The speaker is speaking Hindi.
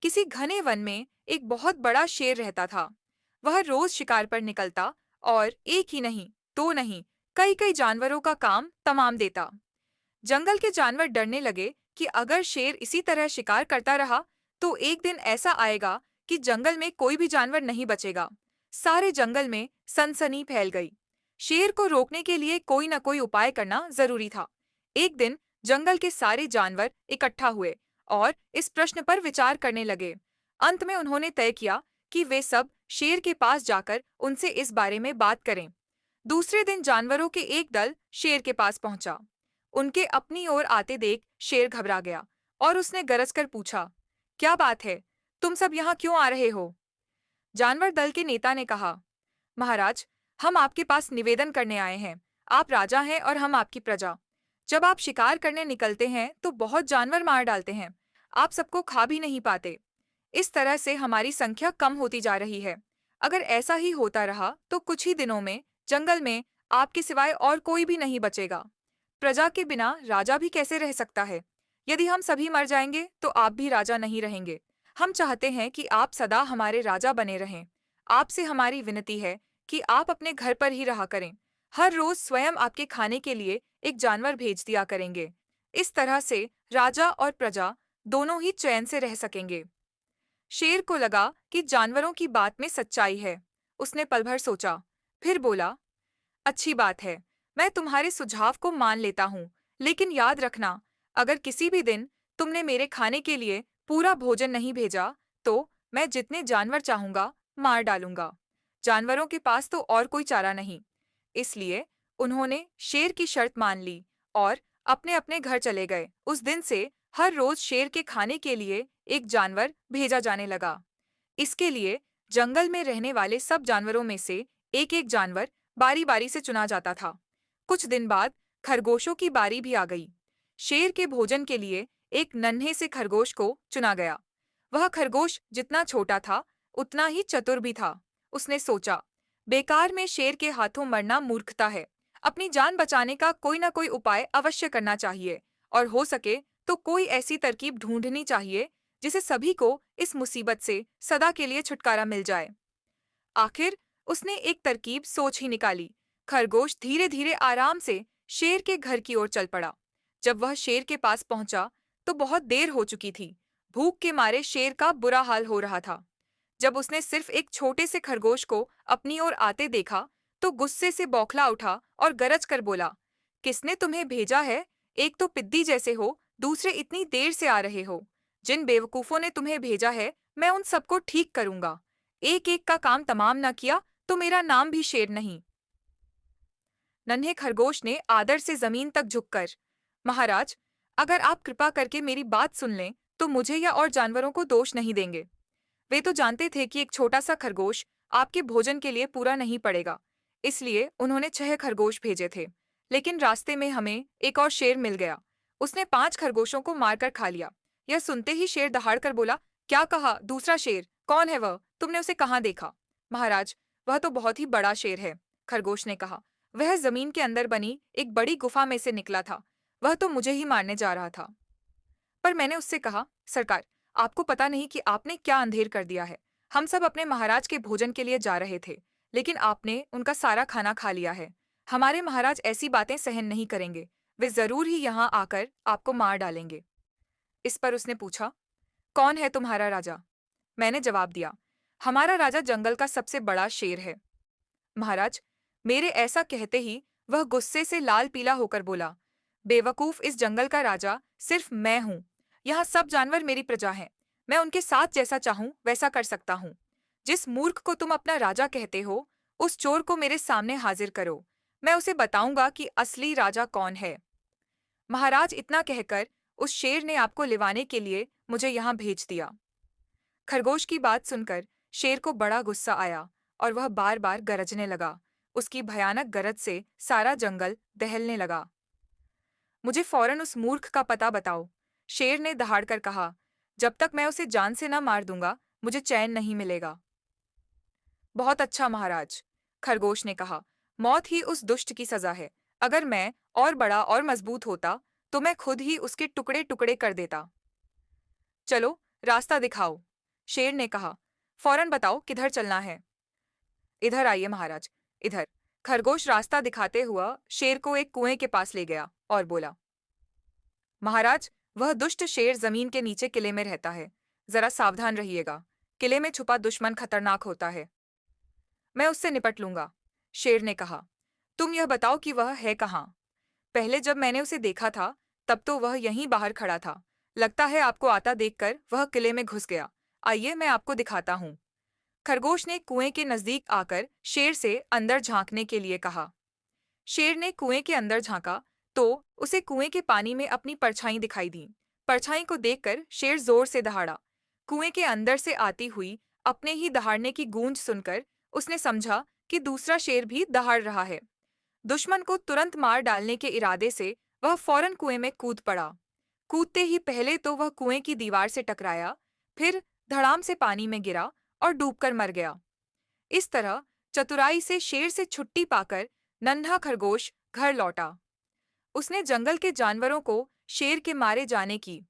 किसी घने वन में एक बहुत बड़ा शेर रहता था। वह रोज शिकार पर निकलता और एक ही नहीं, दो नहीं, कई कई जानवरों का काम तमाम देता। जंगल के जानवर डरने लगे कि अगर शेर इसी तरह शिकार करता रहा तो एक दिन ऐसा आएगा कि जंगल में कोई भी जानवर नहीं बचेगा। सारे जंगल में सनसनी फैल गई। शेर को रोकने के लिए कोई न कोई उपाय करना जरूरी था। एक दिन जंगल के सारे जानवर इकट्ठा हुए और इस प्रश्न पर विचार करने लगे। अंत में उन्होंने तय किया कि वे सब शेर के पास जाकर उनसे इस बारे में बात करें। दूसरे दिन जानवरों के एक दल शेर के पास पहुंचा। उनके अपनी ओर आते देख शेर घबरा गया और उसने गरज कर पूछा, क्या बात है? तुम सब यहाँ क्यों आ रहे हो? जानवर दल के नेता ने कहा, महाराज, हम आपके पास निवेदन करने आए हैं। आप राजा हैं और हम आपकी प्रजा। जब आप शिकार करने निकलते हैं तो बहुत जानवर मार डालते हैं। आप सबको खा भी नहीं पाते। इस तरह से हमारी संख्या कम होती जा रही है। अगर ऐसा ही होता रहा तो कुछ ही दिनों में जंगल में आपके सिवाय और कोई भी नहीं बचेगा। प्रजा के बिना राजा भी कैसे रह सकता है? यदि हम सभी मर जाएंगे तो आप भी राजा नहीं रहेंगे। हम चाहते हैं कि आप सदा हमारे राजा बने रहें। आपसे हमारी विनती है कि आप अपने घर पर ही रहा करें। हर रोज स्वयं आपके खाने के लिए एक जानवर भेज दिया करेंगे। इस तरह से राजा और प्रजा दोनों ही चैन से रह सकेंगे। शेर को लगा कि जानवरों की बात में सच्चाई है। उसने पल भर सोचा, फिर बोला, अच्छी बात है, मैं तुम्हारे सुझाव को मान लेता हूँ, लेकिन याद रखना, अगर किसी भी दिन तुमने मेरे खाने के लिए पूरा भोजन नहीं भेजा, तो मैं जितने जानवर चाहूंगा मार डालूंगा। जानवरों के पास तो और कोई चारा नहीं। इसलिए उन्होंने शेर की शर्त मान ली और अपने अपने घर चले गए। उस दिन से हर रोज शेर के खाने के लिए एक जानवर भेजा जाने लगा। इसके लिए जंगल में रहने वाले सब जानवरों में से एक एक जानवर बारी बारी से चुना जाता था। कुछ दिन बाद खरगोशों की बारी भी आ गई। शेर के भोजन के लिए एक नन्हे से खरगोश को चुना गया। वह खरगोश जितना छोटा था उतना ही चतुर भी था। उसने सोचा, बेकार में शेर के हाथों मरना मूर्खता है। अपनी जान बचाने का कोई ना कोई उपाय अवश्य करना चाहिए और हो सके तो कोई ऐसी तरकीब ढूंढनी चाहिए जिसे सभी को इस मुसीबत से सदा के लिए छुटकारा मिल जाए। आखिर उसने एक तरकीब सोच ही निकाली। खरगोश धीरे धीरे आराम से शेर के घर की ओर चल पड़ा। जब वह शेर के पास पहुंचा तो बहुत देर हो चुकी थी। भूख के मारे शेर का बुरा हाल हो रहा था। जब उसने सिर्फ एक छोटे से खरगोश को अपनी ओर आते देखा तो गुस्से से बौखला उठा और गरज कर बोला, किसने तुम्हें भेजा है? एक तो पिद्दी जैसे हो, दूसरे इतनी देर से आ रहे हो। जिन बेवकूफों ने तुम्हें भेजा है मैं उन सबको ठीक करूंगा। एक एक का काम तमाम न किया तो मेरा नाम भी शेर नहीं। नन्हे खरगोश ने आदर से जमीन तक झुककर, महाराज, अगर आप कृपा करके मेरी बात सुन लें तो मुझे या और जानवरों को दोष नहीं देंगे। वे तो जानते थे कि एक छोटा सा खरगोश आपके भोजन के लिए पूरा नहीं पड़ेगा, इसलिए उन्होंने 6 खरगोश भेजे थे। लेकिन रास्ते में हमें एक और शेर मिल गया। उसने 5 खरगोशों को मारकर खा लिया। यह सुनते ही शेर दहाड़ कर बोला, क्या कहा? दूसरा शेर कौन है? वह तुमने उसे कहाँ देखा? महाराज, वह तो बहुत ही बड़ा शेर है, खरगोश ने कहा। वह जमीन के अंदर बनी एक बड़ी गुफा में से निकला था। वह तो मुझे ही मारने जा रहा था। पर मैंने उससे कहा, सरकार, आपको पता नहीं कि आपने क्या अंधेर कर दिया है। हम सब अपने महाराज के भोजन के लिए जा रहे थे, लेकिन आपने उनका सारा खाना खा लिया है। हमारे महाराज ऐसी बातें सहन नहीं करेंगे। वे जरूर ही यहाँ आकर आपको मार डालेंगे। इस पर उसने पूछा, कौन है तुम्हारा राजा? मैंने जवाब दिया, हमारा राजा जंगल का सबसे बड़ा शेर है। महाराज, मेरे ऐसा कहते ही वह गुस्से से लाल पीला होकर बोला, बेवकूफ, इस जंगल का राजा सिर्फ मैं हूँ। यहाँ सब जानवर मेरी प्रजा हैं। मैं उनके साथ जैसा चाहूं वैसा कर सकता हूँ। जिस मूर्ख को तुम अपना राजा कहते हो, उस चोर को मेरे सामने हाजिर करो। मैं उसे बताऊंगा कि असली राजा कौन है। महाराज, इतना कहकर उस शेर ने आपको लिवाने के लिए मुझे यहाँ भेज दिया। खरगोश की बात सुनकर शेर को बड़ा गुस्सा आया और वह बार बार गरजने लगा। उसकी भयानक गरज से सारा जंगल दहलने लगा। मुझे फौरन उस मूर्ख का पता बताओ, शेर ने दहाड़कर कहा। जब तक मैं उसे जान से न मार दूंगा मुझे चैन नहीं मिलेगा। बहुत अच्छा महाराज, खरगोश ने कहा, मौत ही उस दुष्ट की सजा है। अगर मैं और बड़ा और मजबूत होता तो मैं खुद ही उसके टुकड़े टुकड़े कर देता। चलो, रास्ता दिखाओ। शेर ने कहा, फौरन बताओ किधर चलना है। इधर आइए महाराज, इधर। खरगोश रास्ता दिखाते हुआ शेर को एक कुएं के पास ले गया और बोला, महाराज, वह दुष्ट शेर जमीन के नीचे किले में रहता है। जरा सावधान रहिएगा। किले में छुपा दुश्मन खतरनाक होता है। मैं उससे निपट लूंगा, शेर ने कहा। तुम यह बताओ कि वह है कहाँ? पहले जब मैंने उसे देखा था, तब तो वह यहीं बाहर खड़ा था। लगता है आपको आता देखकर वह किले में घुस गया। आइए मैं आपको दिखाता हूँ। खरगोश ने कुएं के नजदीक आकर शेर से अंदर झांकने के लिए कहा। शेर ने कुएं के अंदर झांका तो उसे कुएं के पानी में अपनी परछाई दिखाई दी। परछाई को देखकर शेर जोर से दहाड़ा। कुएं के अंदर से आती हुई अपने ही दहाड़ने की गूंज सुनकर उसने समझा कि दूसरा शेर भी दहाड़ रहा है। दुश्मन को तुरंत मार डालने के इरादे से वह फौरन कुएं में कूद पड़ा। कूदते ही पहले तो वह कुएं की दीवार से टकराया, फिर धड़ाम से पानी में गिरा और डूबकर मर गया। इस तरह चतुराई से शेर से छुट्टी पाकर नन्हा खरगोश घर लौटा। उसने जंगल के जानवरों को शेर के मारे जाने की